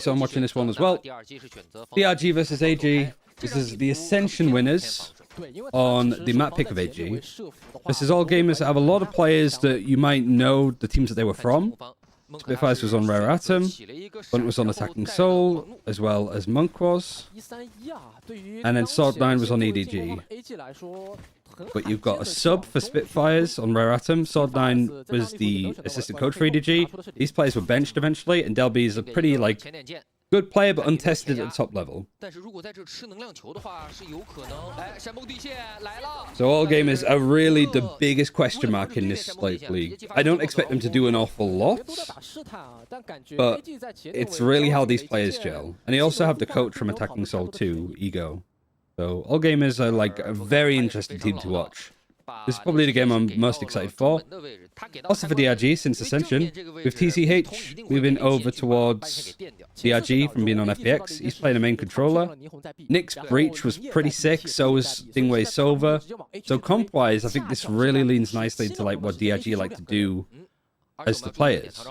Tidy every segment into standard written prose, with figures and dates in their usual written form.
So I'm watching this one as well. DRG versus AG. This is the Ascension winners on the map pick of AG. This is all gamers that have a lot of players that you might know the teams that they were from. Spitfires was on Rare Atom, Bunt was on Attacking Soul, as well as Monk was. And then Sword9 was on EDG. But you've got a sub for Spitfires on Rare Atom. Sword9 was the assistant coach for EDG. These players were benched eventually, and Delby is a pretty, like, good player, but untested at the top level. So all gamers are really the biggest question mark in this league. I don't expect them to do an awful lot, but it's really how these players gel. And they also have the coach from Attacking Soul too, Ego. So all gamers are like a very interesting team to watch. This is probably the game I'm most excited for. Also for DRG since Ascension, with TCH moving over towards DRG from being on FPX. He's playing a main controller. Nick's Breach was pretty sick, so was Dingwei Silver. So comp-wise, I think this really leans nicely into like what DRG like to do as the players.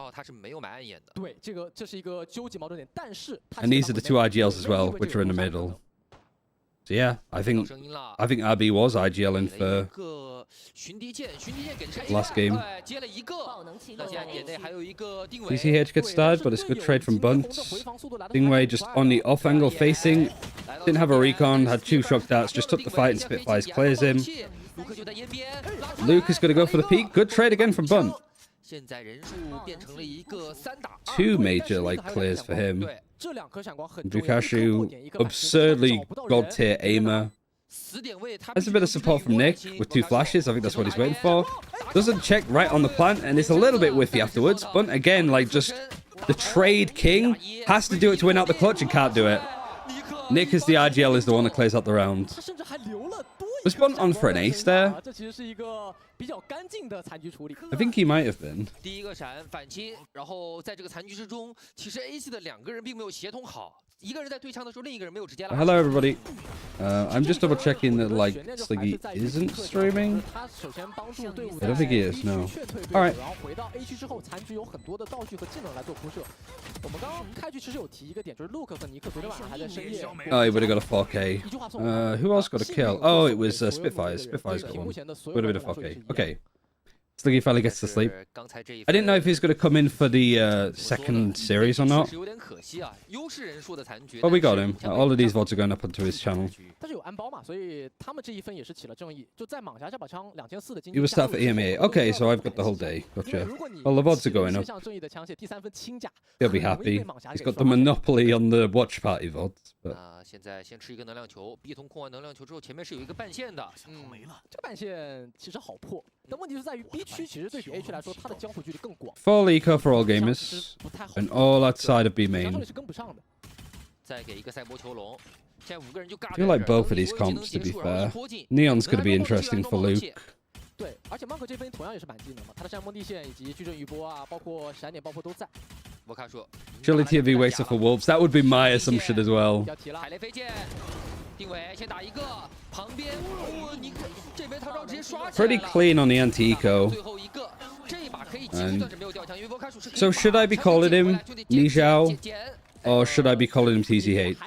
And these are the two IGLs as well, which are in the middle. So yeah, I think RB was IGLing for last game. TCH gets started, but it's a good trade from Bunt. Dingwei just on the off angle facing. Didn't have a recon, had 2 shock darts, just took the fight and Spitfires clears him. Luke is going to go for the peak. Good trade again from Bunt. 2 major like clears for him. Drukashu, absurdly god tier aimer. There's a bit of support from Nick with 2 flashes. I think that's what he's waiting for. Doesn't check right on the plant, and it's a little bit whiffy afterwards. Bunt again, like just the trade king, has to do it to win out the clutch and can't do it. Nick as the IGL is the one that clears out the round. Was Bunt on for an ace there? I think he might have been. Hello everybody. I'm just double checking that like Sliggy isn't streaming. I don't think he is, no. Alright. Oh, he would have got a 4K. Who else got a kill? Oh, it was Spitfires. Spitfires got one. Would have been a 4K. Okay. Sliggy finally gets to sleep. I didn't know if he's going to come in for the second series or not. But we got him. All of these VODs are going up onto his channel. He was start for EMA. Okay, so I've got the whole day. Gotcha. Well, the VODs are going up. He'll be happy. He's got the monopoly on the watch party VODs. But... Full eco for all gamers, and all outside of B main. I feel like both of these comps, to be fair. Neon's going to be interesting for Luke. Surely TV waits for Wolves. That would be my assumption as well. Pretty clean on the anti-eco. So should I be calling him Nizhao? Or should I be calling him TCH?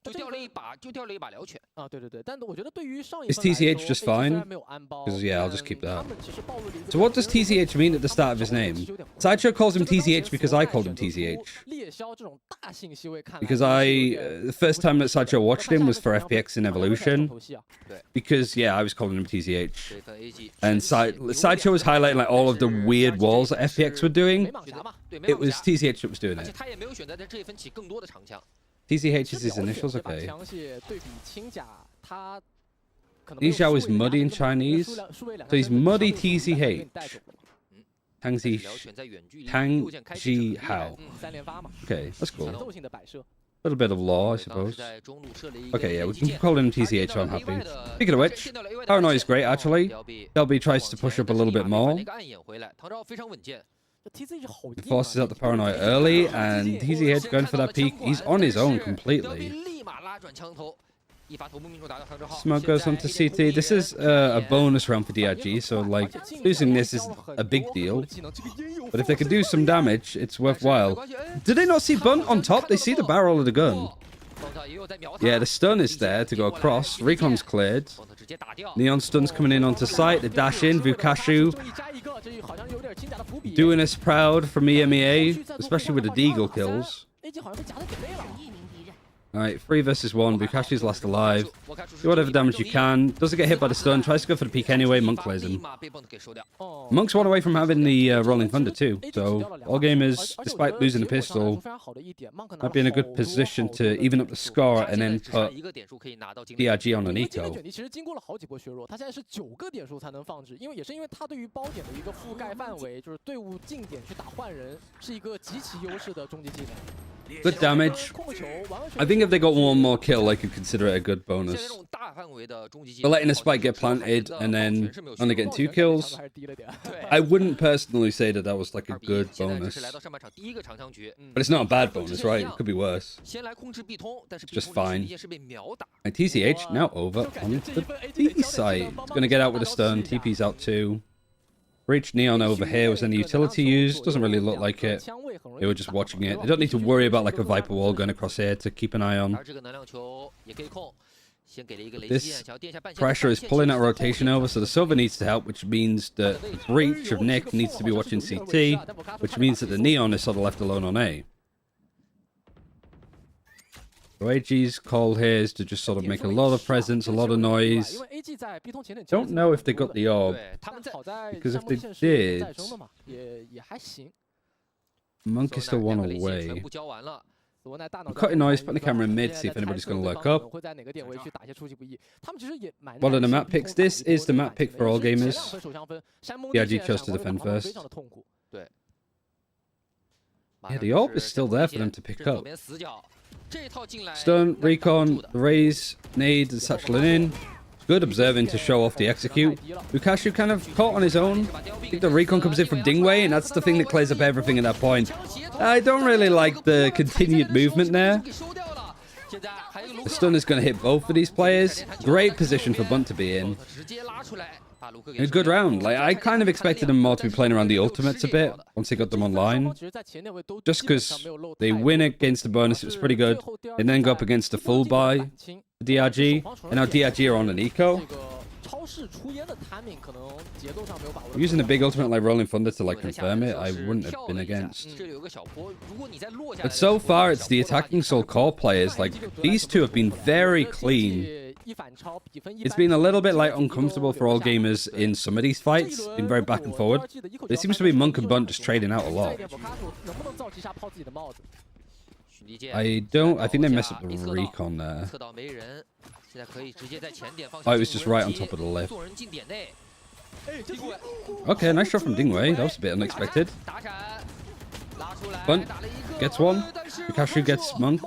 Is TCH just fine? Because, yeah, I'll just keep that. So what does TCH mean at the start of his name? Sideshow calls him TCH because I called him TCH. Because the first time that Sideshow watched him was for FPX in Evolution. Because, yeah, I was calling him TCH. And Sideshow was highlighting like all of the weird walls that FPX were doing. It was TCH that was doing it. TCH is his initials, okay. Nizhao is muddy in Chinese, so he's muddy TCH. Tang Ji Hao. Okay, that's cool. A little bit of law, I suppose. Okay, yeah, we can call him TCH, so I'm happy. Speaking of which, Paranoia is great, actually. Delby tries to push up a little bit more. He forces out the Paranoia early, and TCH going for that peak. He's on his own completely. Smoke goes on to CT. This is a bonus round for DRG, so like losing this is a big deal. But if they could do some damage, it's worthwhile. Did they not see Bunt on top? They see the barrel of the gun. Yeah, the stun is there to go across. Recon's cleared. Neon stun's coming in onto site. The dash in. Vukashu doing us proud from EMEA, especially with the Deagle kills. Alright, 3 versus 1. Bukashi's last alive. Do whatever damage you can. Doesn't get hit by the stun. Tries to go for the peek anyway. Monk clears him. Monk's one away from having the Rolling Thunder too. So, all gamers, despite losing the pistol, might be in a good position to even up the score and then put DRG on an eco. Good damage. I think if they got one more kill, I could consider it a good bonus. But letting a spike get planted and then only getting 2 kills, I wouldn't personally say that that was like a good bonus. But it's not a bad bonus, right? It could be worse. It's just fine. And TCH now over on the B side. It's going to get out with a stun. TP's out too. Breach Neon over here. Was any utility used? Doesn't really look like it. They were just watching it. They don't need to worry about like a Viper wall going across here to keep an eye on. This pressure is pulling that rotation over, so the Silver needs to help, which means that the Breach of Nick needs to be watching CT, which means that the Neon is sort of left alone on A. So AG's call here is to just sort of make a lot of presence, a lot of noise. Don't know if they got the orb, because if they did, Monk is still one away. I'm cutting noise, putting the camera in mid, see if anybody's going to lurk up. One of the map picks. This is the map pick for all gamers. DRG chose to defend first. Yeah, the orb is still there for them to pick up. Stun, Recon, Raise, Nade, and Satchel in. Good observing to show off the execute. Bukashu kind of caught on his own. I think the Recon comes in from Dingway, and that's the thing that clears up everything at that point. I don't really like the continued movement there. The stun is going to hit both of these players. Great position for Bunt to be in. A good round. Like, I kind of expected them more to be playing around the ultimates a bit once they got them online. Just because they win against the bonus, it was pretty good. They then go up against the full buy, DRG, and now DRG are on an eco. Using a big ultimate like Rolling Thunder to like confirm it, I wouldn't have been against. But so far, it's the attacking Soul Core players. Like, these two have been very clean. It's been a little bit like uncomfortable for all gamers in some of these fights. Been very back and forward. But it seems to be Monk and Bunt just trading out a lot. I think they messed up the Recon there. Oh, it was just right on top of the lift. Okay, nice shot from Dingway. That was a bit unexpected. Bunt gets one. Bukashu gets Monk.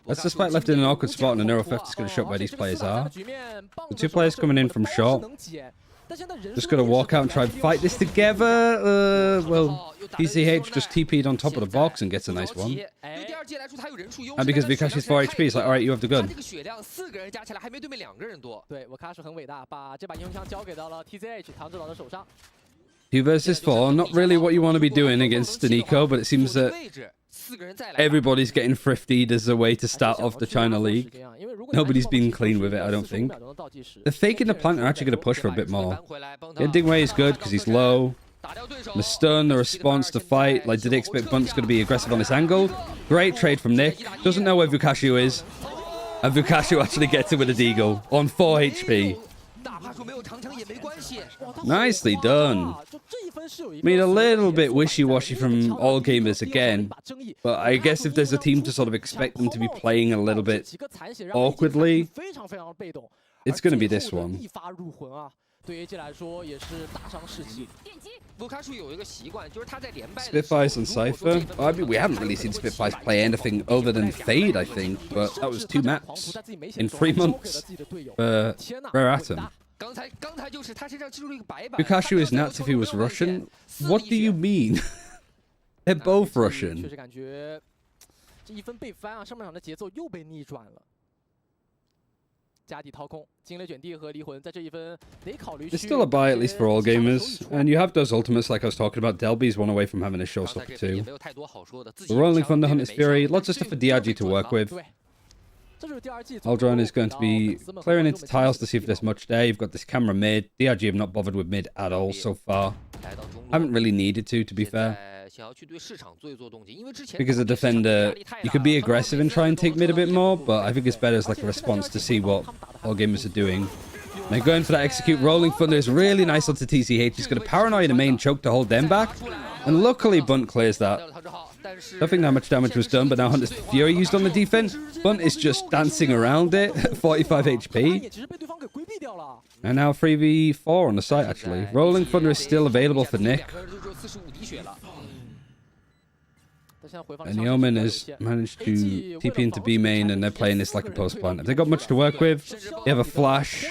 That's the spike left in an awkward spot, and the Neuro Theft is going to show where these players are. The 2 players coming in from short. Just going to walk out and try and fight this together. Well, PCH just TP'd on top of the box and gets a nice one. And because Vukashi's 4 HP, it's like, alright, you have the gun. 2 versus 4, not really what you want to be doing against an eco, but it seems that everybody's getting thrifty as a way to start off the China League. Nobody's been clean with it, I don't think. The fake and the plant are actually going to push for a bit more. Yeah, Dingway is good because he's low. The stun, the response to fight. Like, did they expect Bunt's going to be aggressive on this angle? Great trade from Nick. Doesn't know where Vukashu is. And Vukashu actually gets it with a Deagle on 4 HP. Nicely done. I mean, a little bit wishy-washy from all gamers again, but I guess if there's a team to sort of expect them to be playing a little bit awkwardly, it's going to be this one. Spitfires and Cypher. I mean, we haven't really seen Spitfires play anything other than Fade, I think, but that was 2 maps in 3 months for Rare Atom. Bukashu is nuts if he was Russian. What do you mean? They're both Russian. There's still a buy, at least for all gamers. And you have those ultimates like I was talking about. Delby's one away from having a showstopper too. The Rolling Thunder, Hunter's Fury, lots of stuff for DRG to work with. Aldron is going to be clearing into tiles to see if there's much there. You've got this camera mid. DRG have not bothered with mid at all so far. Haven't really needed to be fair. Because a defender, you could be aggressive and try and take mid a bit more, but I think it's better as like a response to see what all gamers are doing. They're going for that execute. Rolling Thunder is really nice onto TCH. He's got a Paranoid in the main choke to hold them back. And luckily, Bunt clears that. Don't think that much damage was done, but now Hunter's Fury used on the defense. Bunt is just dancing around it at 45 HP. And now 3v4 on the site, actually. Rolling Thunder is still available for Nick. And the Omen has managed to TP into B main, and they're playing this like a post plant. Have they got much to work with? They have a flash.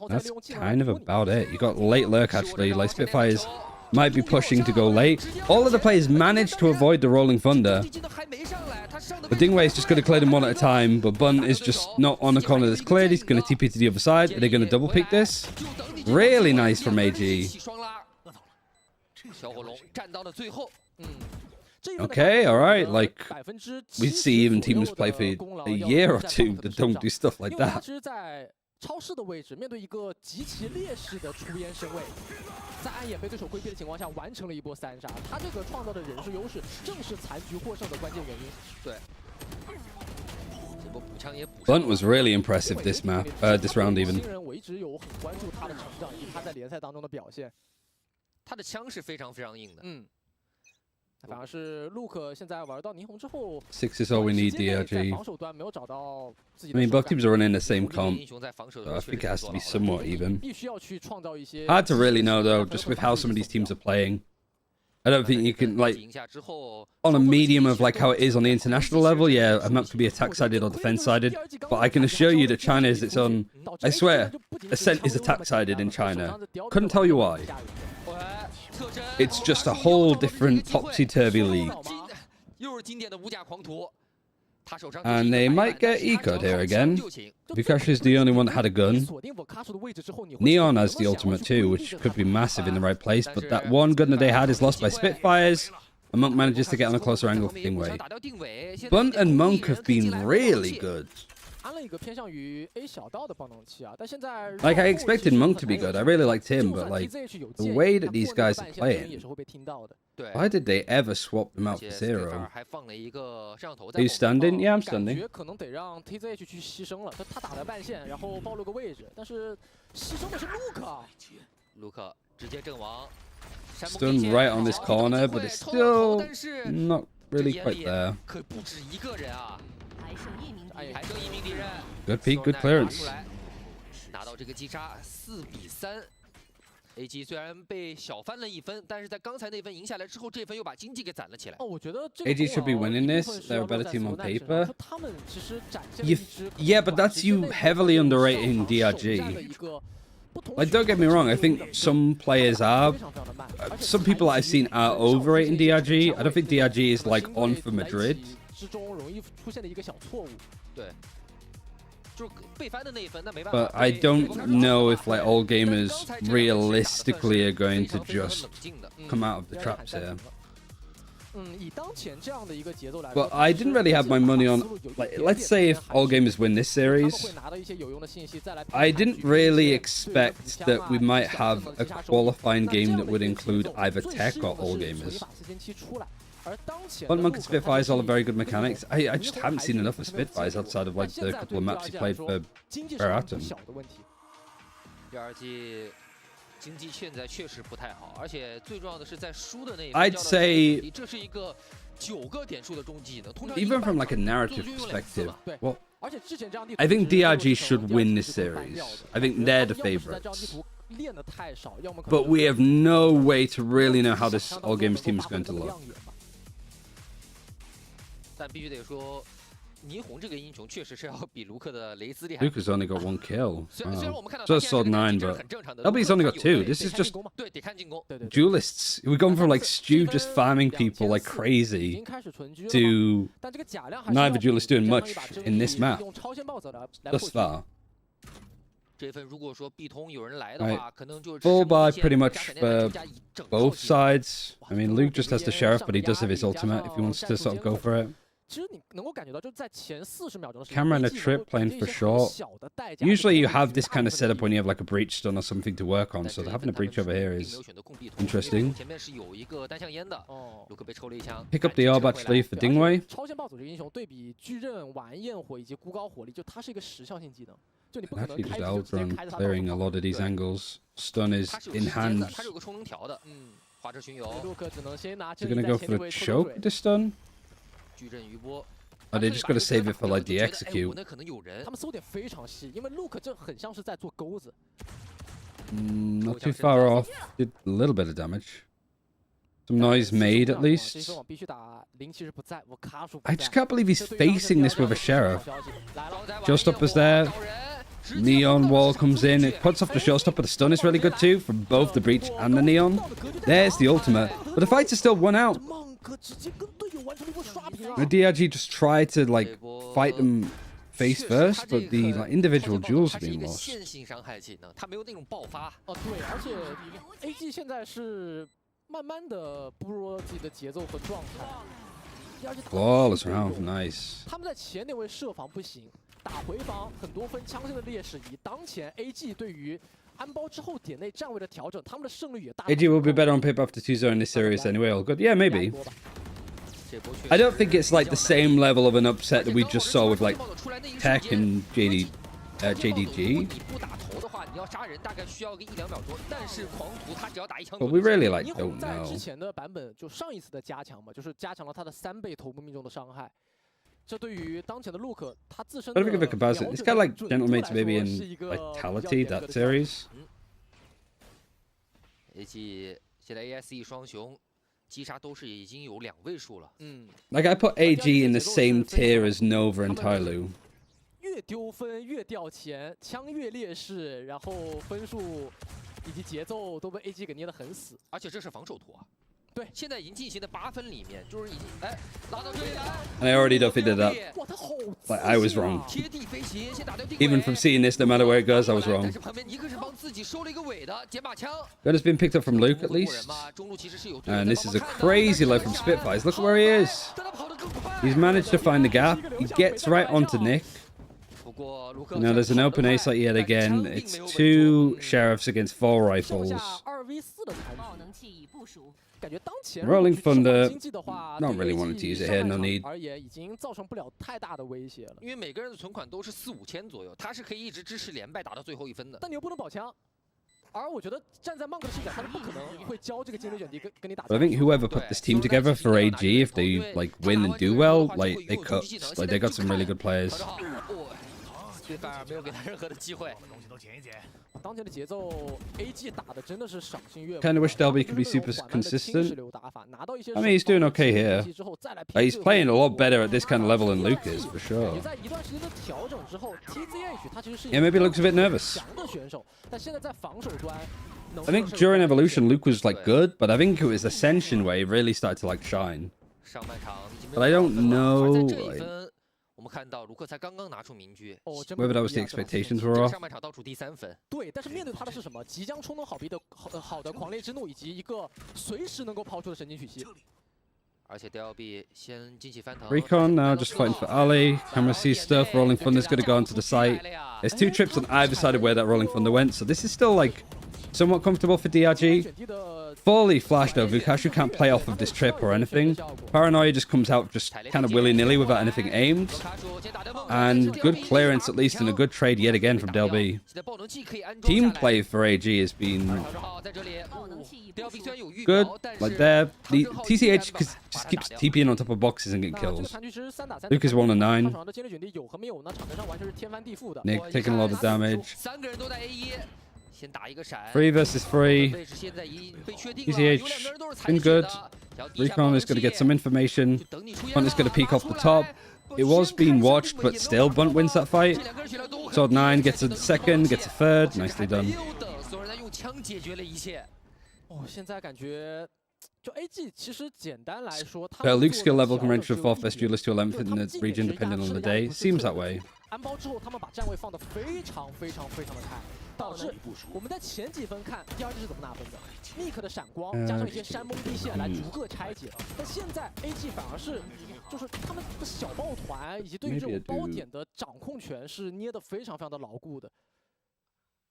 That's kind of about it. You got late lurk, actually. Like Spitfires might be pushing to go late. All of the players managed to avoid the Rolling Thunder. But Dingwei is just going to clear them one at a time, but Bun is just not on the corner that's cleared. He's going to TP to the other side. Are they going to double pick this? Really nice from AG. Okay, alright, like, we see even teams play for a year or two that don't do stuff like that. Blunt was really impressive this map, this round even. Six is all we need, DRG. I mean, both teams are running the same comp, so I think it has to be somewhat even. Hard to really know, though, just with how some of these teams are playing. I don't think you can, like, on a medium of, like, how it is on the international level, yeah, a map could be attack-sided or defense-sided, but I can assure you that China is its own... I swear, Ascent is attack-sided in China. Couldn't tell you why. It's just a whole different topsy-turvy league. And they might get eco'd here again. Vikash is the only one that had a gun. Neon has the ultimate too, which could be massive in the right place, but that one gun that they had is lost by Spitfires. And Monk manages to get on a closer angle for Dingwei. Bunt and Monk have been really good. Like, I expected Monk to be good. I really liked him, but like, the way that these guys are playing, why did they ever swap them out for Zero? Are you standing? Yeah, I'm standing. Stun right on this corner, but it's still not really quite there. Good peek, good clearance. AG 虽然被小翻了一分，但是在刚才那分赢下来之后，这分又把经济给攒了起来。AG should be winning this. They're a better team on paper. Yeah, but that's you heavily underrating DRG. Like, don't get me wrong, I think some players are. Some people I've seen are overrating DRG. I don't think DRG is like on for Madrid. But I don't know if like all gamers realistically are going to just come out of the traps here. But I didn't really have my money on, like, let's say if all gamers win this series, I didn't really expect that we might have a qualifying game that would include either tech or all gamers. But Monk and Spitfires all have very good mechanics. I just haven't seen enough of Spitfires outside of like the couple of maps he played for Atom. I'd say, even from like a narrative perspective, well, I think DRG should win this series. I think they're the favorites. But we have no way to really know how this all games team is going to look. Luca's only got 1 kill. Wow. Just Sword 9, but LB's only got 2. This is just duelists. We've gone from like Stu just farming people like crazy to neither duelist doing much in this map thus far. Right. Full buy pretty much for both sides. I mean, Luke just has the Sheriff, but he does have his ultimate if he wants to sort of go for it. Camera and a trip playing for short. Usually you have this kind of setup when you have like a breach stun or something to work on, so having a breach over here is interesting. Pick up the orb actually for Dingwei. Actually just outrun clearing a lot of these angles. Stun is in hand. Is he gonna go for the choke with the stun? Oh, they just gotta save it for like the execute. Not too far off. Did a little bit of damage. Some noise made at least. I just can't believe he's facing this with a Sheriff. Showstopper's there. Neon wall comes in. It puts off the Showstopper. The stun is really good too from both the breach and the Neon. There's the ultimate. But the fights are still 1 out. The DRG just tried to like fight them face first, but the like individual duels are being lost. Flawless round, nice. AG will be better on paper after 2-0 in this series anyway, all good. Yeah, maybe. I don't think it's like the same level of an upset that we just saw with like Tech and JDG. But we really like don't know. But if we give a comparison, it's kind of like Gentlemate's maybe in Vitality, that series. Like I put AG in the same tier as Nova and Tyloo. And I already don't think that. Like I was wrong. Even from seeing this, no matter where it goes, I was wrong. Gun has been picked up from Luke at least. And this is a crazy low from Spitfires. Look where he is. He's managed to find the gap. He gets right onto Nick. Now there's an open ace like yet again. It's 2 Sheriffs against 4 rifles. Rolling Thunder, not really wanting to use it here, no need. But I think whoever put this team together for AG, if they like win and do well, like they cooked. Like they got some really good players. Kind of wish Delby could be super consistent. I mean, he's doing okay here. He's playing a lot better at this kind of level than Luke is, for sure. Yeah, maybe Luke's a bit nervous. I think during Evolution, Luke was like good, but I think it was Ascension where he really started to like shine. But I don't know. Like, whether that was the expectations were off. Recon now just fighting for Ali. Camera sees stuff. Rolling Thunder's going to go onto the site. There's 2 trips on either side of where that Rolling Thunder went, so this is still like somewhat comfortable for DRG. Fully flashed though. Vukashu can't play off of this trip or anything. Paranoia just comes out just kind of willy-nilly without anything aimed. And good clearance at least, and a good trade yet again from Delby. Team play for AG has been good. Like there, the TCH just keeps TPing on top of boxes and getting kills. Luke is 1-9. Nick taking a lot of damage. 3 versus 3. TCH been good. Recon is going to get some information. Hunt is going to peek off the top. it was being watched, but still, Bunt wins that fight. Sword 9 gets a second, gets a third. Nicely done. 哦，现在感觉就 AG 其实简单来说，他 Luke's skill level can range from 4th best duelist to 11th in the region depending on the day. Seems that way. 安包之后，他们把站位放得非常的开，导致我们在前几分看 DRG 是怎么拿分的 ，Nick 的闪光加上一些山崩地陷来逐个拆解，但现在 AG 反而是就是他们的小抱团以及对于这种包点的掌控权是捏得非常的牢固的，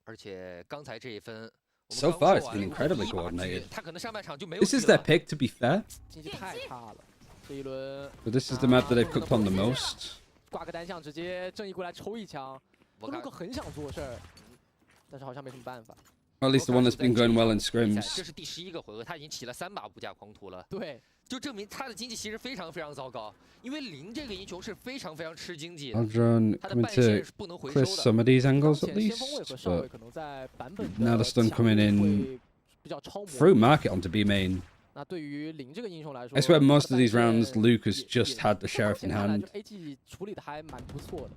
而且刚才这一分。 So far, it's been incredibly coordinated. This is their pick, to be fair. But this is the map that they've cooked on the most. 挂个单项，直接正义过来抽一枪。布鲁克很想做事儿，但是好像没什么办法。 At least the one that's been going well in scrims. 这是第11个回合，他已经起了3把无价狂徒了。对，就证明他的经济其实非常糟糕，因为零这个英雄是非常吃经济。 Aldron coming to crisp some of these angles at least, but now the stun coming in through market onto B main. I swear most of these rounds Luke has just had the sheriff in hand. 处理的还蛮不错的。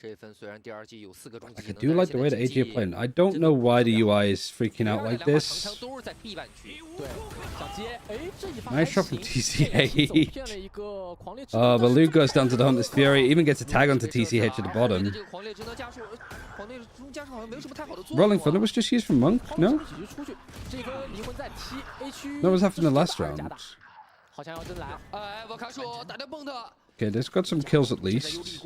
这分虽然 DRG 有4个终极 I do like the way that AG are playing. I don't know why the UI is freaking out like this. Nice shot from TCH. But Luke goes down to the Hunter's Fury, even gets a tag onto TCH at the bottom. Rolling Thunder was just used from Monk, no? That was after the last round. Okay, this got some kills at least.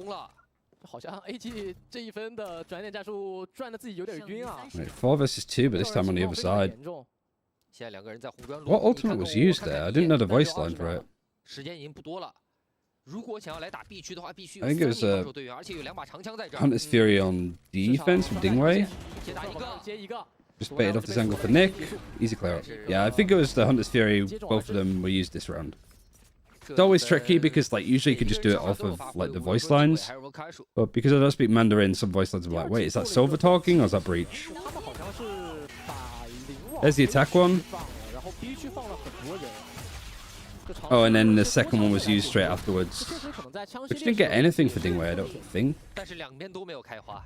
好像 AG 这一分的转点战术转的自己有点晕啊。Right, 4 versus 2, but this time on the other side. 现在两个人在红砖 What ultimate was used there? I didn't know the voice line for it. 时间已经不多了，如果想要来打 B 区的话，必须有 I think it was 3名防守队员，而且有2把长枪在这儿。 Hunter's Fury on defense from Dingwei. 先打一个， Just baited off this angle for Nick. Easy clear up. Yeah, I think it was the Hunter's Fury. Both of them were used this round. It's always tricky because like usually you could just do it off of like the voice lines, but because I don't speak Mandarin, some voice lines are like, wait, is that Silver talking or is that Breach? There's the attack one. Oh, and then the second one was used straight afterwards. But you didn't get anything for Dingwei, I don't think. 但是两边都没有开花。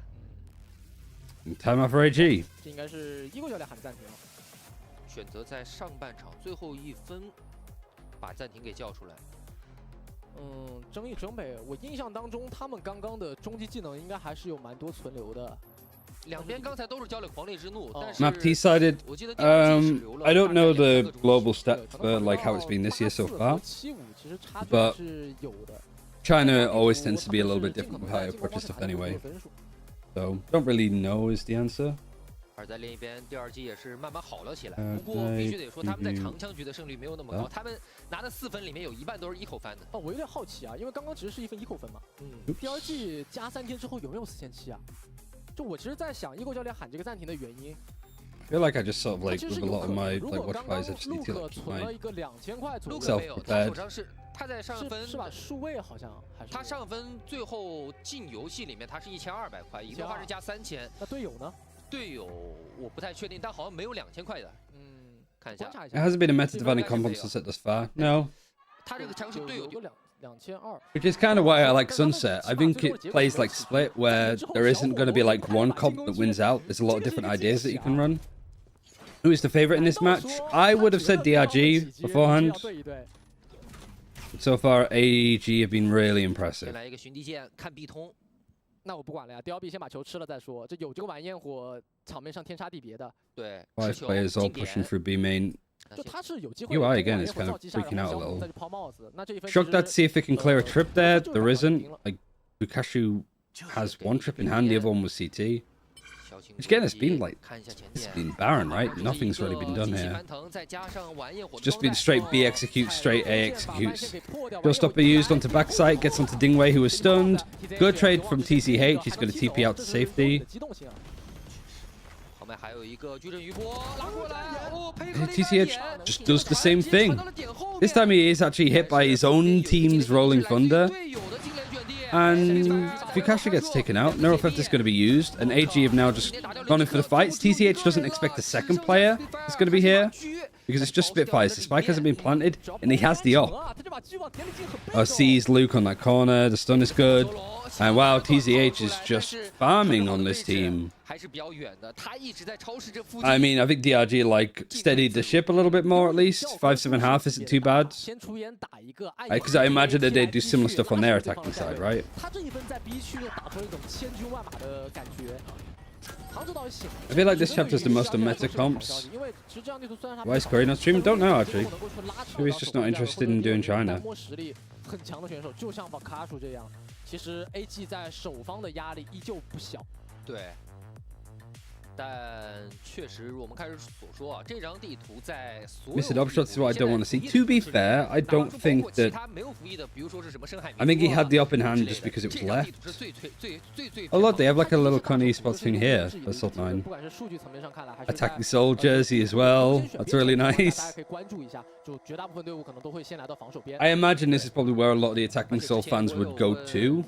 Time out for AG. 这应该是一个教练喊暂停了。选择在上半场最后1分把暂停给叫出来。争议整北，我印象当中他们刚刚的终极技能应该还是有蛮多存留的。两边刚才都是交了狂烈之怒，但是 Map T-sided. I don't know the global stats for like how it's been this year so far, but China always tends to be a little bit different with how you approach stuff anyway. So don't really know is the answer. 而在另一边 ，DRG 也是慢慢好了起来。不过必须得说，他们在长枪局的胜率没有那么高，他们拿的4分里面有1半都是eco翻的。哦，我有点好奇啊，因为刚刚只是1分eco分嘛。DRG 加3天之后有没有4700啊？就我其实在想，eco教练喊这个暂停的原因。I feel like I just sort of like with a lot of my like watch buys, I just need to like keep my self prepared. 他在上分是吧？数位好像还是他上分最后进游戏里面他是1200块，一个话是加3000。那队友呢？ 队友我不太确定，但好像没有2000块的。看一下。It hasn't been a meta dividing component set thus far. No. 他这个枪是队友2200。Which is kind of why I like Sunset. I think it plays like Split, where there isn't going to be like one comp that wins out. There's a lot of different ideas that you can run. Who is the favorite in this match? I would have said DRG beforehand. But so far, AEG have been really impressive. 来一个寻地剑，看必通。 那我不管了呀，DLB 先把球吃了再说。这有这个晚焰火，场面上天差地别的。对 5 players all pushing through B main. 就他是有机会。 UI again is kind of freaking out a little. 再去抛帽子，那这一分。Shocked to see if they can clear a trip there. There isn't. Like Bukashu has one trip in hand, the other one was CT. Which again, it's been like it's been barren, right? Nothing's really been done here. It's just been straight B execute, straight A executes. Showstopper used onto backside, gets onto Dingwei, who was stunned. Good trade from TCH. He's going to TP out to safety. TCH just does the same thing. This time he is actually hit by his own team's Rolling Thunder. And Bukashu gets taken out. No effect is going to be used. And AG have now just gone in for the fights. TCH doesn't expect the second player is going to be here. Because it's just Spitfires. The spike hasn't been planted, and he has the op. Sees Luke on that corner. The stun is good. And wow, TZH is just farming on this team. I mean, I think DRG like steadied the ship a little bit more at least. 5-7.5 isn't too bad. Because I imagine that they'd do similar stuff on their attacking side, right? I feel like this chapter's the most on meta comps. Why is Corey not streaming? Don't know actually. Maybe he's just not interested in doing China. 其实 AG 在守方的压力依旧不小。对，但确实我们开始所说啊，这张地图在所有 Missed upshots is what I don't want to see. To be fair, I don't think that. I think he had the upper hand just because it was left. Oh look, they have like a little Connie spot thing here. That's top 9. Attacking soul jersey as well. That's really nice. I imagine this is probably where a lot of the attacking soul fans would go to.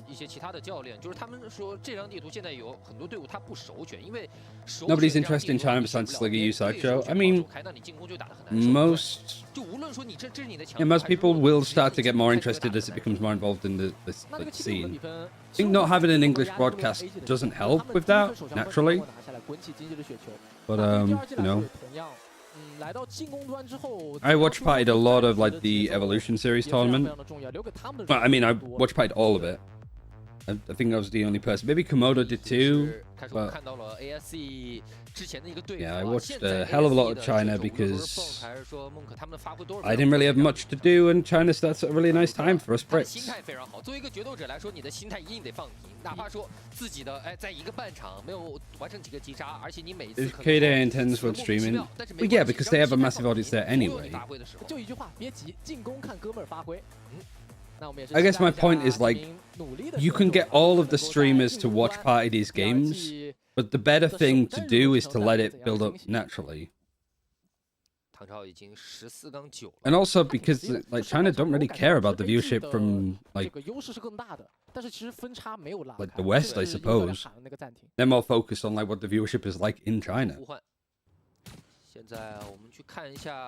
Nobody's interested in China besides Sligger U Sideshow. I mean, most people will start to get more interested as it becomes more involved in the like, scene. I think not having an English broadcast doesn't help with that, naturally. But, you know. I watch partied a lot of like the Evolution Series tournament. Well, I mean, I watch partied all of it. I think I was the only person. Maybe Komodo did too. But yeah, I watched a hell of a lot of China because I didn't really have much to do, and China starts at a really nice time for us Brits. If KDA intends for streaming, well, yeah, because they have a massive audience there anyway. I guess my point is like, you can get all of the streamers to watch party these games, but the better thing to do is to let it build up naturally. And also because like China don't really care about the viewership from like the West, I suppose. They're more focused on like what the viewership is like in China.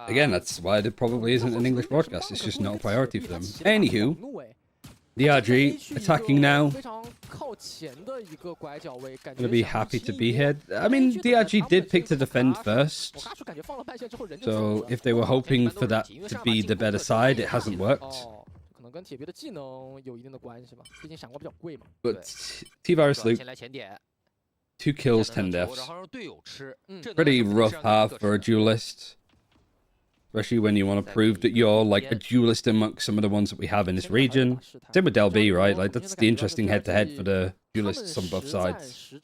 Again, that's why there probably isn't an English broadcast. It's just not a priority for them. Anywho, DRG attacking now. Gonna be happy to be here. I mean, DRG did pick to defend first. So if they were hoping for that to be the better side, it hasn't worked. But T-Virus Luke. 2 kills, 10 deaths. Pretty rough half for a duelist. Especially when you want to prove that you're like a duelist amongst some of the ones that we have in this region. Same with Del B, right? Like that's the interesting head-to-head for the duelists on both sides. You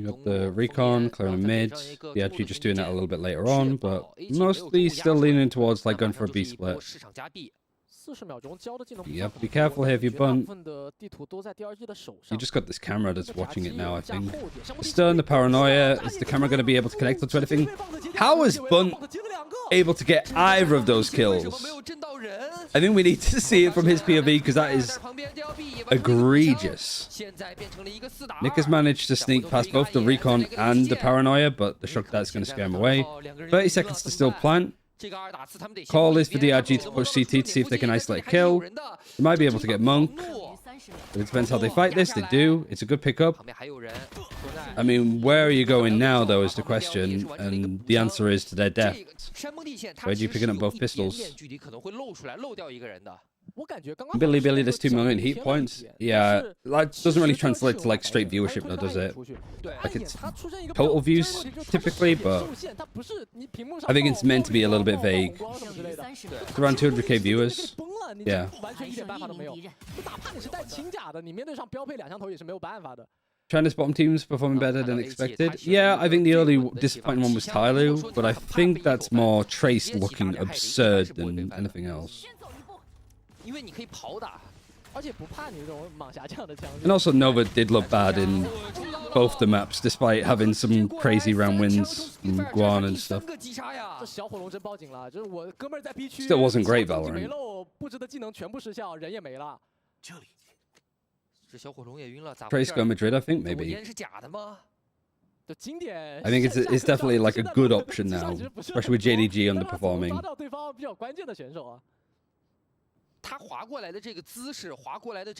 got the recon, clearing the mid. Yeah, actually just doing that a little bit later on, but mostly still leaning towards like going for a B split. You have to be careful here if you bunt. You just got this camera that's watching it now, I think. The stun, the paranoia. Is the camera going to be able to connect onto anything? How is Bunt able to get either of those kills? I think we need to see it from his POV because that is egregious. Nick has managed to sneak past both the recon and the paranoia, but the shock dart's going to scare him away. 30 seconds to still plant. Call is for DRG to push CT to see if they can isolate a kill. They might be able to get Monk. But it depends how they fight this. They do. It's a good pickup. I mean, where are you going now, though, is the question. And the answer is to their death. Where do you picking up both pistols? Billy, there's 2 million heat points. Yeah, that doesn't really translate to like straight viewership, though, does it? Like it's total views typically, but I think it's meant to be a little bit vague. It's around 200k viewers. Yeah. China's bottom teams performing better than expected. Yeah, I think the early disappointing one was Tyloo, but I think that's more Trace looking absurd than anything else. And also Nova did look bad in both the maps, despite having some crazy round wins from Guan and stuff. Still wasn't great, Valorant. Trace go Madrid, I think, maybe. I think it's definitely like a good option now, especially with JDG underperforming.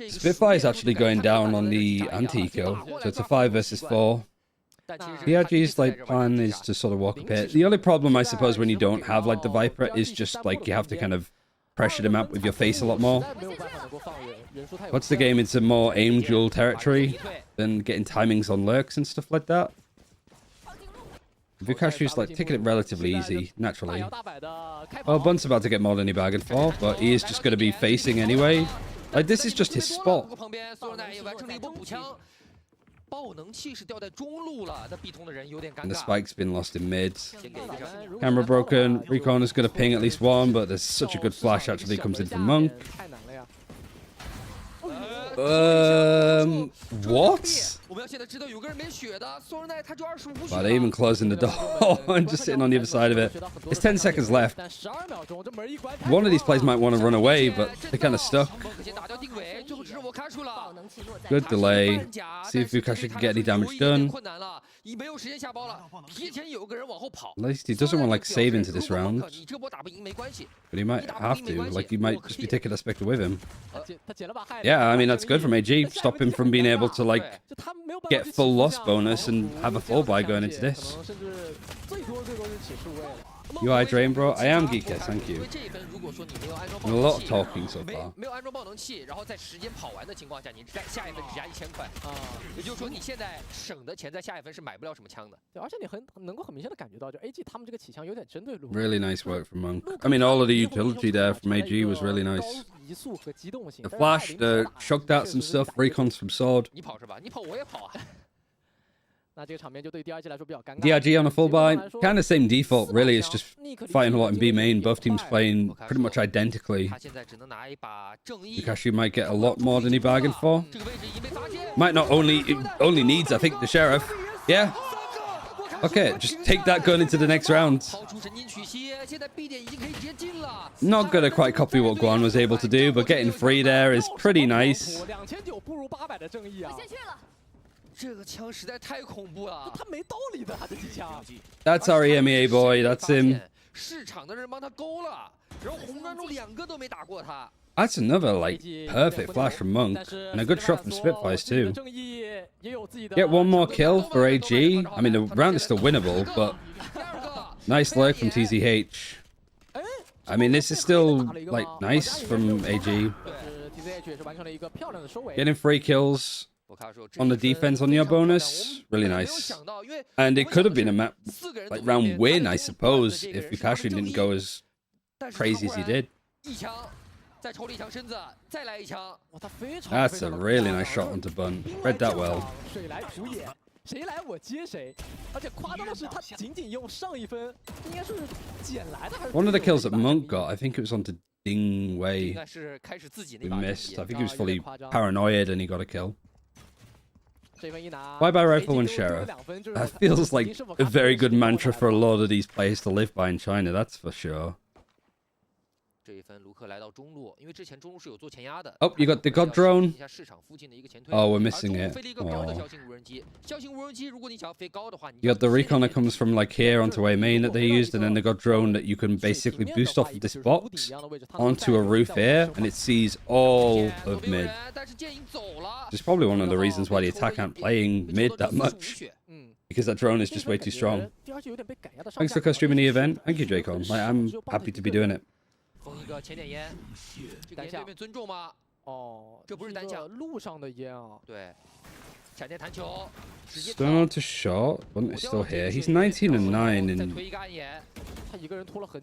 Spitfire is actually going down on the anti-eco, so it's a 5 versus 4. DRG's like plan is to sort of walk a bit. The only problem, I suppose, when you don't have like the Viper is just like you have to kind of pressure them out with your face a lot more. What's the game? It's a more aim duel territory than getting timings on lurks and stuff like that. Vukashi's like taking it relatively easy, naturally. Oh, Bunt's about to get more than he bargained for, but he is just going to be facing anyway. Like, this is just his spot. And the spike's been lost in mid. Camera broken. Recon is going to ping at least one, but there's such a good flash actually comes in from Monk. What? Wow, they're even closing the door and just sitting on the other side of it. There's 10 seconds left. One of these players might want to run away, but they're kind of stuck. Good delay. See if Vukashi can get any damage done. At least he doesn't want to like save into this round. But he might have to. Like, he might just be taking a Spectre with him. Yeah, I mean, that's good from AG. Stop him from being able to like get full loss bonus and have a full buy going into this. UI Drain, bro. I am Geeker, thank you. And a lot of talking so far. Really nice work from Monk. I mean, all of the utility there from AG was really nice. The flash, the shock darts and stuff, recons from sword. DRG on a full buy, kind of same default really, it's just fighting a lot in B main, both teams playing pretty much identically. Vukashi might get a lot more than he bargained for. Might not only needs, I think, the Sheriff. Yeah. Okay, just take that gun into the next round. Not gonna quite copy what Guan was able to do, but getting free there is pretty nice. That's our EMEA boy, that's him. That's another, like, perfect flash from Monk. And a good shot from Spitfires, too. Get one more kill for AG. I mean, the round is still winnable, but nice lurk from TZH. I mean, this is still, like, nice from AG. Getting 3 kills on the defense on your bonus, really nice. And it could have been a map, like, round win, I suppose, if Vukashi didn't go as crazy as he did. That's a really nice shot onto Bun. Read that well. One of the kills that Monk got, I think it was onto Ding Wei. He missed. I think he was fully paranoid and he got a kill. Bye-bye Rifle and Sheriff. That feels like a very good mantra for a lot of these players to live by in China, that's for sure. Oh, you got the God drone. Oh, we're missing it. Oh. You got the recon that comes from like here onto a main that they used, and then the God drone that you can basically boost off of this box onto a roof here, and it sees all of mid. Which is probably one of the reasons why the attack aren't playing mid that much. Because that drone is just way too strong. Thanks for co-streaming the event. Thank you, Jaycon. Like, I'm happy to be doing it. Stone onto shot. Bunt is still here. He's 19 and 9 in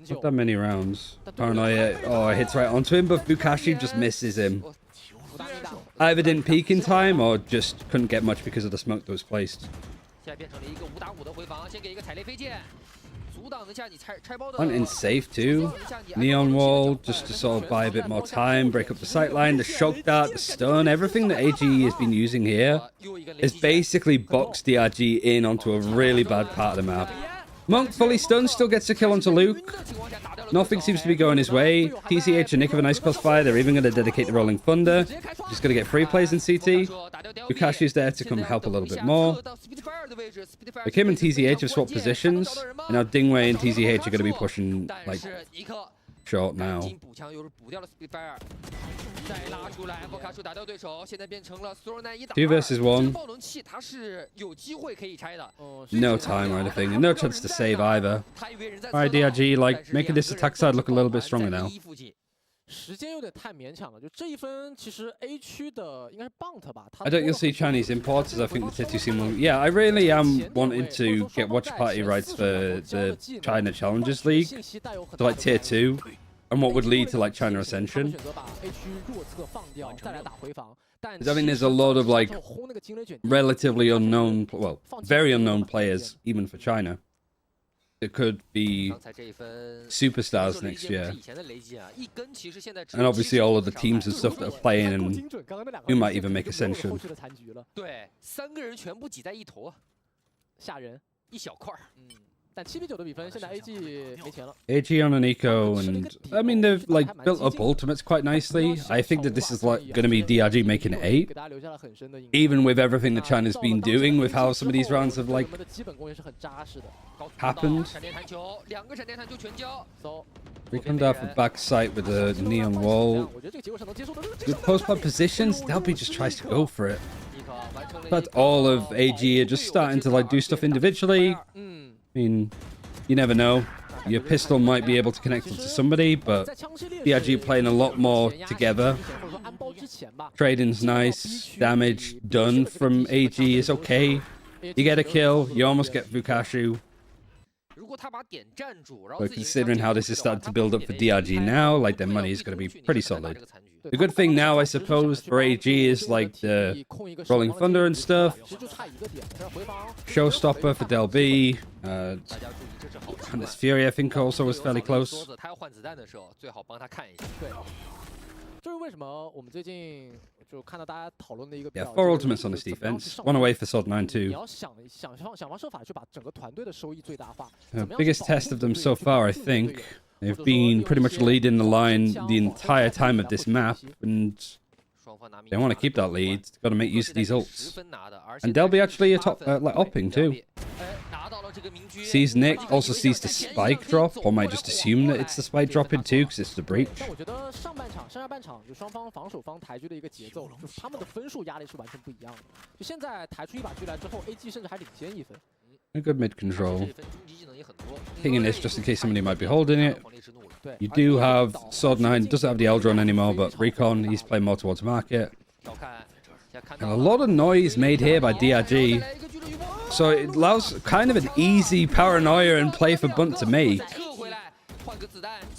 not that many rounds. Paranoia. Oh, it hits right onto him, but Vukashi just misses him. Either didn't peek in time or just couldn't get much because of the smoke that was placed. Bunt in safe too. Neon wall just to sort of buy a bit more time, break up the sightline, the shock dart, the stun, everything that AG has been using here is basically boxed DRG in onto a really bad part of the map. Monk fully stunned, still gets a kill onto Luke. Nothing seems to be going his way. TCH and Nick have a nice crossfire. They're even going to dedicate the Rolling Thunder. Just going to get free plays in CT. Vukashi is there to come help a little bit more. Like him and TZH have swapped positions, and now Dingwei and TZH are going to be pushing like short now. 2 versus 1. No time or anything, and no chance to save either. Alright, DRG, like, making this attack side look a little bit stronger now. 时间有点太勉强了，就这一分其实 A 区的应该是 Bounty 吧。 I don't you'll see Chinese imports, as I think the Tier 2 scene will... Yeah, I really am wanting to get watch party rights for the China Challengers League to like Tier 2, and what would lead to like China Ascension. Because I mean, there's a lot of like relatively unknown, well, very unknown players, even for China. It could be superstars next year. And obviously all of the teams and stuff that are playing and who might even make Ascension. AG on an eco, and I mean they've like built up ultimates quite nicely. I think that this is like going to be DRG making 8, even with everything that China's been doing, with how some of these rounds have like happened. We come down for back sight with the neon wall. Good post-plant positions. Delby just tries to go for it. But all of AG are just starting to like do stuff individually. I mean, you never know. Your pistol might be able to connect it to somebody, but DRG playing a lot more together. Trading's nice. Damage done from AG is okay. You get a kill, you almost get Fukashu. But considering how this is starting to build up for DRG now, like their money is going to be pretty solid. The good thing now, I suppose, for AG is like the Rolling Thunder and stuff. Showstopper for Del B. And this Fury, I think, also was fairly close. Yeah, 4 ultimates on this defense. 1 away for Sword9 too. Biggest test of them so far, I think. They've been pretty much leading the line the entire time of this map, and they want to keep that lead. Got to make use of these ults. And Delby actually like upping too. Sees Nick, also sees the spike drop, or might just assume that it's the spike dropping too, because it's the breach. A good mid control. Pinging this just in case somebody might be holding it. You do have Sword9, doesn't have the Eldron anymore, but Recon, he's playing more towards market. And a lot of noise made here by DRG. So it allows kind of an easy paranoia and play for Bunt to make.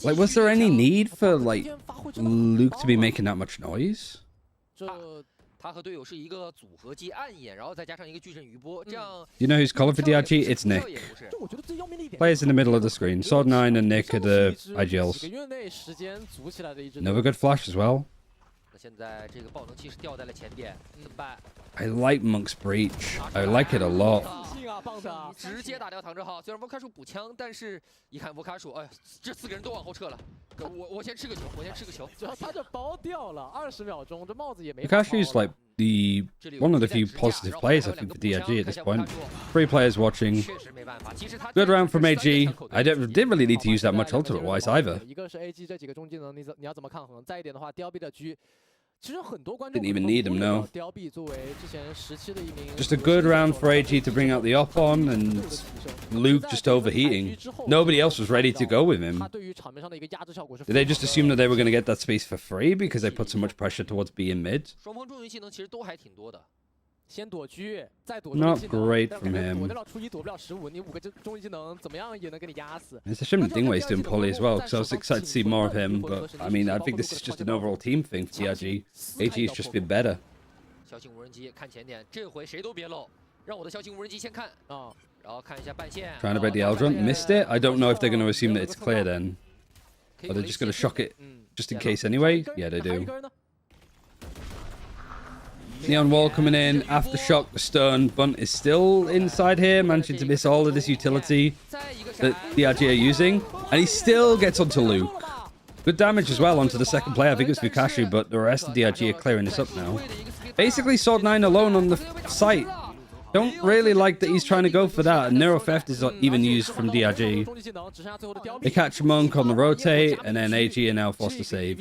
Like, was there any need for, like, Luke to be making that much noise? You know who's calling for DRG? It's Nick. Players in the middle of the screen. Sword9 and Nick are the IGLs. Another good flash as well. I like Monk's breach. I like it a lot. Fukashu's like one of the few positive players I think for DRG at this point. 3 players watching. Good round from AG. I didn't really need to use that much ultimate wise either. Didn't even need him, no. Just a good round for AG to bring out the op on, and Luke just overheating. Nobody else was ready to go with him. Did they just assume that they were going to get that space for free because they put so much pressure towards B and mid? Not great from him. It's a shame that Dingwei's doing poorly as well, because I was excited to see more of him, but I mean, I think this is just an overall team thing for DRG. AG's just been better. Trying to break the Eldron, missed it. I don't know if they're going to assume that it's clear then. Or they're just going to shock it just in case anyway. Yeah, they do. Neon wall coming in, aftershock, the stun. Bunt is still inside here, managing to miss all of this utility that DRG are using. And he still gets onto Luke. Good damage as well onto the second player. I think it was Fukashu, but the rest of DRG are clearing this up now. Basically, Sword9 alone on the site. Don't really like that he's trying to go for that. And Neuro Theft is not even used from DRG. They catch Monk on the rotate, and then AG are now forced to save.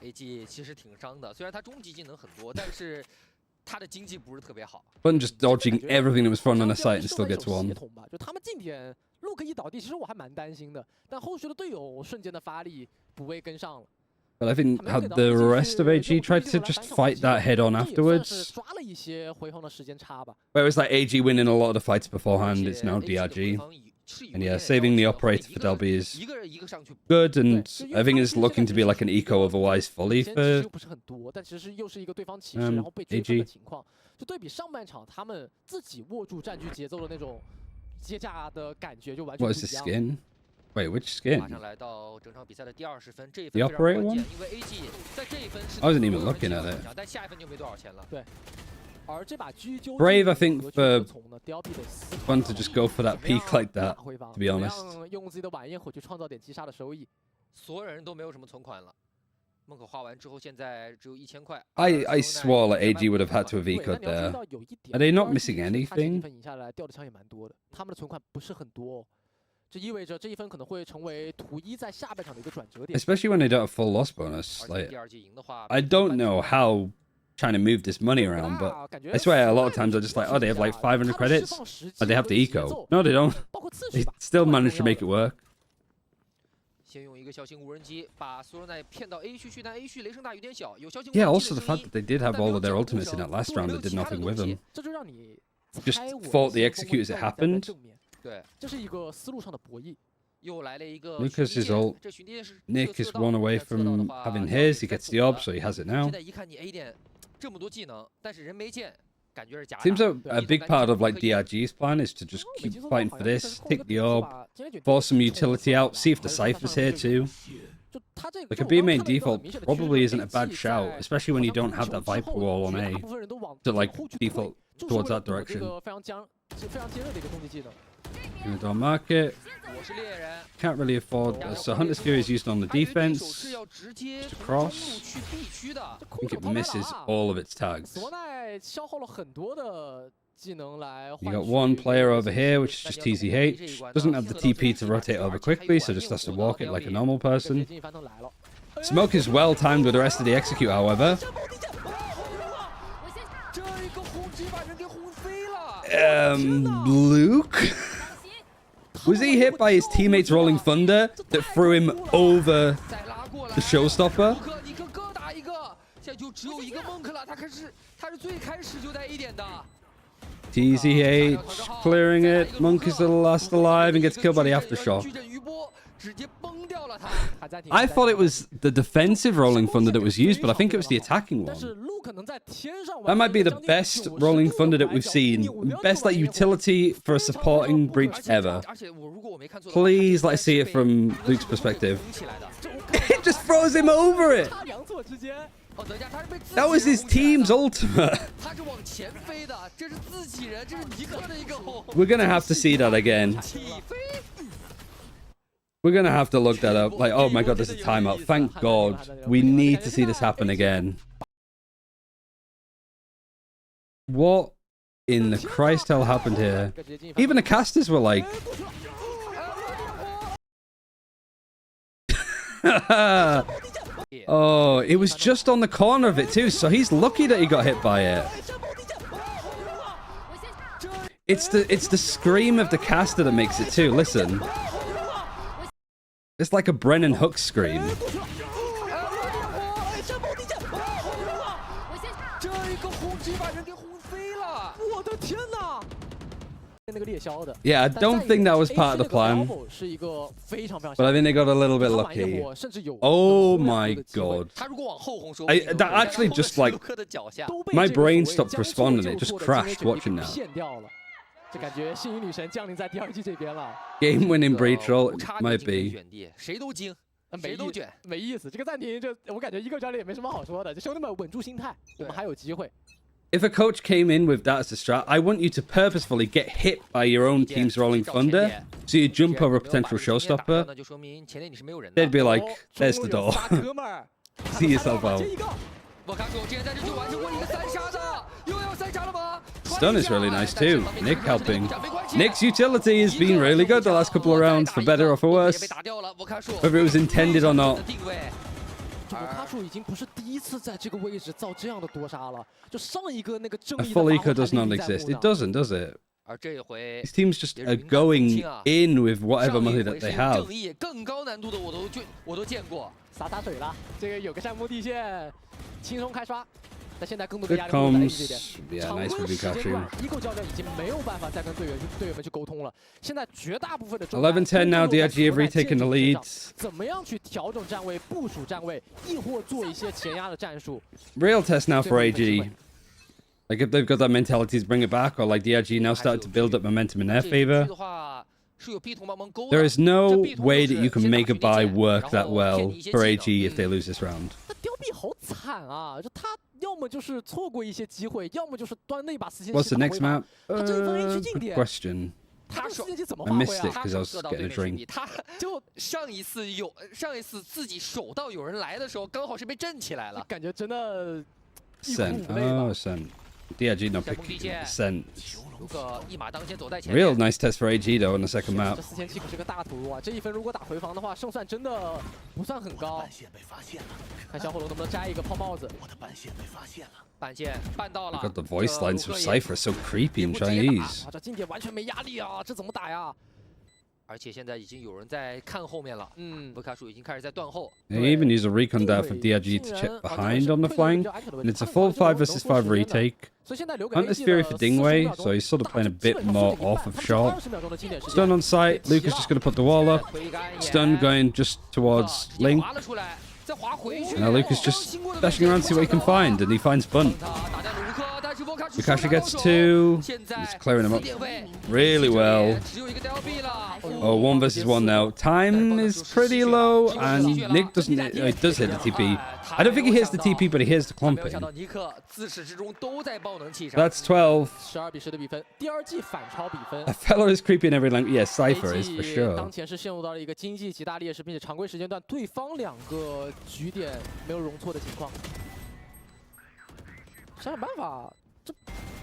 AG 其实挺伤的，虽然他终极技能很多，但是他的经济不是特别好。Button just dodging everything that was thrown on the site and still gets one. 就他们近点 Look 一倒地，其实我还蛮担心的，但后续的队友瞬间的发力补位跟上了。 But I think how the rest of AG tried to just fight that head on afterwards. Where it was like AG winning a lot of the fights beforehand, it's now DRG. And yeah, saving the operator for Delby is good, and I think it's looking to be like an eco otherwise fully for AG. 就对比上半场他们自己握住占据节奏的那种接驾的感觉就完全不一 What 样。 is the skin? Wait, which skin? 马上来到整场比赛的第20分，这一 The 分非常 operator 关 one? 键，因为 AG 在这一分是 I wasn't even looking at it. 但下一分就没多少钱了。对，而这把狙究 Brave, I think, for fun to just go for that peak like that, to be honest. 用自己的晚宴火去创造点击杀的收益。所有人都没有什么存款了。梦可花完之后，现在只有1000块。I swore that AG would have had to have ecoed there. Are they not missing anything? 分赢下来掉的枪也蛮多的，他们的存款不是很多哦。 这意味着这一分可能会成为图一在下半场的一个转折点。 Especially when they don't have full loss bonus. Like, I don't know how trying to move this money around, but I swear a lot of times I'm just like, oh, they have like 500 credits, and they have the eco. No, they don't. They still manage to make it work. 先用一个小型无人机把所有人骗到 A 区去，但 A 区雷声大雨点小，有小型。 Yeah, also the fact that they did have all of their ultimates in that last round that did nothing with them. 这就让你 Just fought the execute as it happened. 对，这是一个思路上的博弈。 Lucas is all. Nick is one away from having his. He gets the ob, so he has it now. Seems a big part of like DRG's plan is to just keep fighting for this, take the orb, force some utility out, see if the Cypher's here too. Like a B main default probably isn't a bad shout, especially when you don't have that Viper wall on A to like default towards that direction. Gonna market. Can't really afford this. So Hunter's Fury is used on the defense. Just across. I think it misses all of its tags. You got one player over here, which is just TZH. Doesn't have the TP to rotate over quickly, so just has to walk it like a normal person. Smoke is well timed with the rest of the execute, however. Luke? Was he hit by his teammate's Rolling Thunder that threw him over the showstopper? TZH clearing it. Monk is the last alive and gets killed by the aftershock. I thought it was the defensive Rolling Thunder that was used, but I think it was the attacking one. That might be the best Rolling Thunder that we've seen. Best like utility for a supporting breach ever. Please let's see it from Luke's perspective. It just throws him over it. That was his team's ultimate. We're gonna have to see that again. We're gonna have to look that up. Like, oh my god, there's a timeout. Thank God. We need to see this happen again. What in the Christ hell happened here? Even the casters were like... Oh, it was just on the corner of it too, so he's lucky that he got hit by it. It's the scream of the caster that makes it too. Listen. It's like a Brennan Hook scream. Yeah, I don't think that was part of the plan. But I think they got a little bit lucky. Oh my god. That actually just like... My brain stopped responding. It just crashed watching that. Game-winning breach roll might be. 没意思，这个暂停就我感觉一个教练也没什么好说的，就兄弟们稳住心态，我们还有机会。If a coach came in with that as a strat, I want you to purposefully get hit by your own team's Rolling Thunder, so you jump over a potential showstopper. They'd be like, there's the door. See yourself out. Stun is really nice too. Nick helping. Nick's utility has been really good the last couple of rounds, for better or for worse. Whether it was intended or not. 这博卡数已经不是第一次在这个位置造这样的多杀了，就上一个那个正 A 义的 full 发 eco 挥 does 还 not 历历在 exist. 目 It 呢。 doesn't, does it? 而这回 These teams just are going in with whatever money that they have. 正义更高难度的我都见过。洒水了，这个有个山峰地线，轻松开刷。但现在更多的 Good 压力落在 AG 这 comes. 边。 Yeah, 常 nice 规 for 时间 Vukasu. 段，Eco 教练已经没有办法再跟队员们去沟通了。现在绝大部分的 11-10 now. DRG have retaken the lead. 怎么样去调整站位、部署站位，亦或做一些前压的战术？ Real test now for AG. Like if they've got that mentality to bring it back, or like DRG now started to build up momentum in their favor. There is no way that you can make a buy work that well for AG if they lose this round. 雕币好惨啊！就他要么就是错过一些机会，要么就是端那把4线 What's the next map? 他这一分 A 区 Good 近点， question. 他4线机怎么 I 发挥 missed it 啊？ because I was getting a drink. 他就上一次自己守到有人来的时候，刚好是被震起来了。感觉真的欲哭 Ascent. 无泪吧 Oh, Ascent. DRG not picking Ascent. 如果一马当先走在前 Real 面， nice test for AG though on the second map. 这4000可是个大投入啊！这一分如果打回防的话，胜算真的不算很高。看小火龙能不能摘一个泡帽子。半线办到了。 God, the voice lines from Cypher are so creepy in Chinese. 这近点完全没压力啊！这怎么打呀？ 而且现在已经有人在看后面了，博卡数已经开始在断后。 They even use a recon there for DRG to check behind on the flank. And it's a full 5 versus 5 retake. 所以现在留给 Hunter's Fury for Dingwei, so he's sort of playing a bit more off of shot. Stun on sight. Lucas just going to put the wall up. Stun going just towards Link. 滑了出来，再滑回去。 And now Lucas just dashing around to see what he can find, and he finds Bunt. 打掉卢克，但是博卡数 Vukasu gets 2. 现在 He's clearing him up 4点位 really well. 只有一个掉币了。 Oh, 1 versus 1 now. Time is pretty low, and Nick doesn't. He does hit the TP. I don't think he hits the TP, but he hits the 没有想 clumping. 到尼克自始至终都在爆能器上。 That's 12. 12比10的比分，DRG 反超比分。 A fellow is creepy in every language. Yeah, Cypher is for AG 当 sure. 前是陷入到了一个经济极大劣势，并且常规时间段对方2个局点没有容错的情况。想想办法，这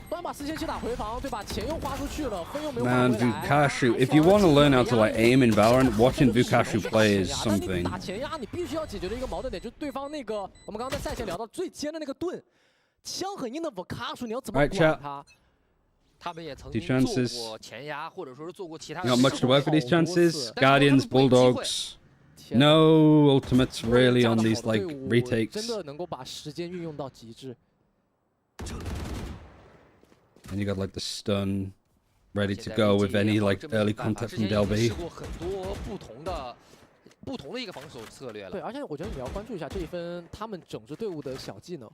端把4000打回防，对吧？钱又花出去了，分又没有花 Man, 回来。 Vukasu. If you want to learn how to like aim in Valorant, watching Vukasu play is 但你 something. 打前压，你必须要解决的一个矛盾点，就是对方那个我们刚刚在赛前聊到最尖的那个盾，枪很硬的 Vukasu，你要怎么 Right, 管 chat. 他？他们也曾 Two 经 chances. 做过前压，或者说是做过其他 Not 的 much to work with these chances. 但是 Guardians, 他们不会机会。 Bulldogs. No ultimates really on these like 真 retakes. 的能够把时间运用到极致。 And you got like the stun ready to go with any like early contact from 试 Delby. 过很多不同的一个防守策略对，了。而且我觉得你要关注一下这一分他们整支队伍的小技能，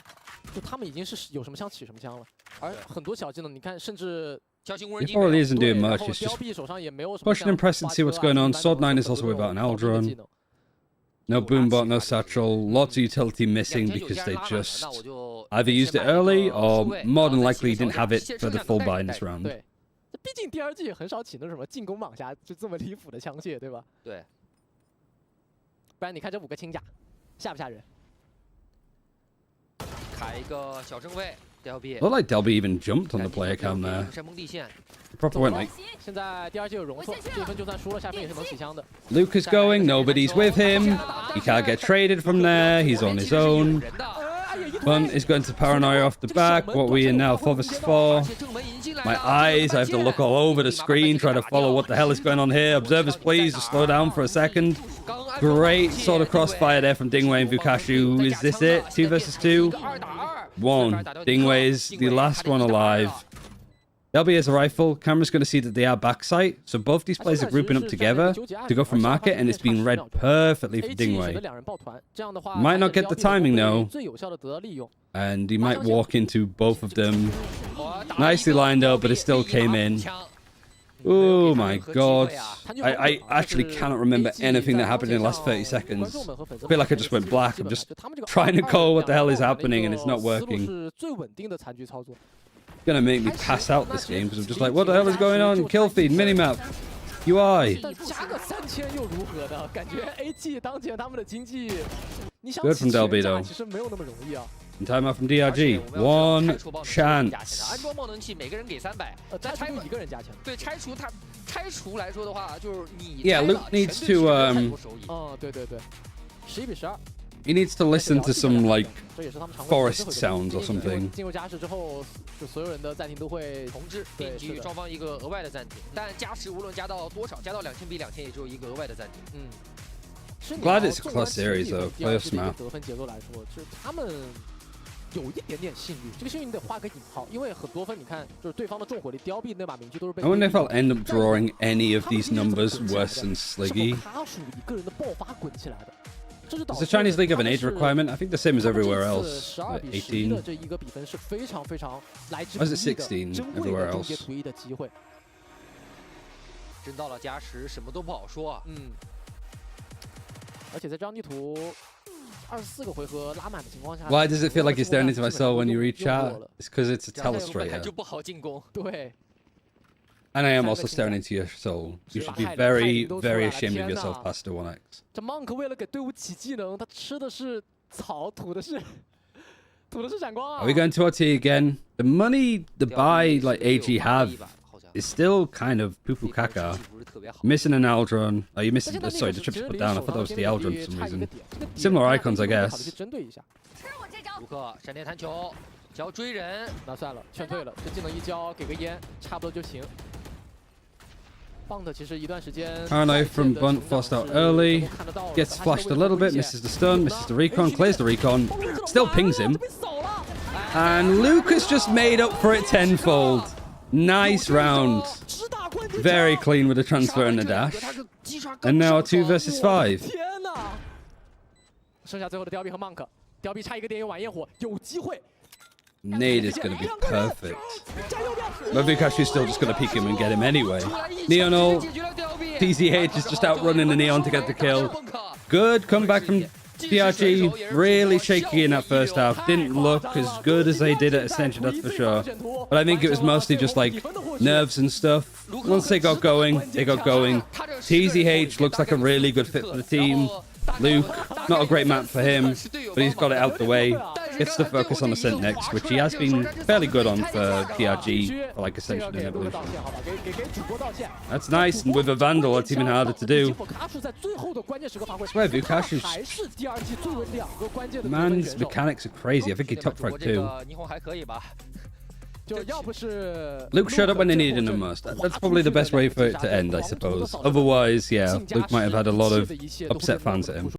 就他们已经是有什么枪起什么枪了，而很多小技能，你看，甚至 小型无人 He 机没有 probably isn't 对， doing 然 much. 后 It's 雕 just 币手上也没有什么 push and impress and see what's going on. Sword9 is also without an Aldron. No boombot, no satchel. Lots of utility missing because they just either used it early or more than likely didn't have it for the full buy in this round. 对，毕竟 DRG 也很少起那什么进攻蟒侠就这么离谱的枪械，对吧？对，不然你看这5个轻甲，吓不吓人？卡一个小正位，掉币。 Looked like Delby even jumped on the player cam there. 山峰地线， Proper went like 现在 DRG 有容错，这一分就算输了，下分也是能起枪的。 Lucas going, nobody's with him. He can't get traded from there. He's on his own. 人的。 Bunt is going to paranoia off the back. What we in now? 4 versus 4. My eyes, I have to look all over the screen, try to follow what the hell is going on here. Observers, please, just slow down for a second. Great sort of crossfire there from Dingwei and Vukasu. Is this it? 2 versus 2? 1. Dingwei is the last one alive. Delby has a rifle. Camera's going to see that they are backside. So both these players are grouping up together to go for market, and it's being read perfectly for Dingwei. Might not get the timing though. And he might walk into both of them. Nicely lined up, but it still came in. Oh my god. I actually cannot remember anything that happened in the last 30 seconds. I feel like I just went black. I'm just trying to call what the hell is happening and it's not working. Gonna make me pass out this game because I'm just like, what the hell is going on? Kill feed, minimap, UI. Good from Delby though. In timeout from DRG. One chance. 安装爆能器，每个人给300。拆除一个人加钱。对，拆除来说的话，就是你。Yeah, Luke needs to 对，11-12。He needs to listen to some like forest sounds or something. 进入加时之后，就所有人的暂停都会重置，并给予双方一个额外的暂停。但加时无论加到多少，加到2000比2000，也只有一个额外的暂停。Glad it's a close series though. Play smart. 得分节奏来说，就是他们有一点点幸运，这个幸运得画个引号，因为很多分你看，就是对方的重火力雕币那把名句都是被。I wonder if I'll end up drawing any of these numbers worse than Sliggy. 他属于一个人的爆发滚起来的。Does the Chinese league have an age requirement? I think the same as everywhere else. 18. 这一个比分是非常非常来之 Why is it 16 everywhere else? 途的机会。真到了加时，什么都不好说啊。而且在这张地图24个回合拉满的情况下 Why does it feel like you're staring into my soul when you read chat? It's because it's a telestrator. 就不好进攻。对。And I am also staring into your soul. You should be very, very ashamed of yourself, Pastor 1X. 这 Monk 为了给队伍起技能，他吃的是草，吐的是闪光啊。Are we going to OT again? The money the buy like AG have is still kind of poo-poo caca. Missing an Aldron. Oh, you missing? Sorry, the trip's put down. I thought that was the Aldron for some reason. Similar icons, I guess. 卢克闪电弹球，想要追人，那算了，劝退了。这技能一交，给个烟，差不多就行。Paranoid from Bunt forced out early. Gets flashed a little bit, misses the stun, misses the recon, clears the recon, still pings him. And Lucas just made up for it tenfold. Nice round. Very clean with the transfer and the dash. And now 2 versus 5. 剩下最后的雕币和 Monk， 雕币差一个点有晚焰火，有机会。 Nade is going to be perfect. But Vikashu's still just going to peek him and get him anyway. Neon ult. TZH is just outrunning the Neon to get the kill. Good comeback from DRG. Really shaky in that first half. Didn't look as good as they did at Ascension, that's for sure. But I think it was mostly just like nerves and stuff. Once they got going, they got going. TZH looks like a really good fit for the team. Luke, not a great map for him, but he's got it out the way. Gets to focus on Ascent next, which he has been fairly good on for DRG, for like Ascension and Evolution. That's nice, and with a Vandal, it's even harder to do. I swear, Vukashu's... Man's mechanics are crazy. I think he top frag too. Luke showed up when they needed him most. That's probably the best way for it to end, I suppose. Otherwise, yeah, Luke might have had a lot of upset fans at him.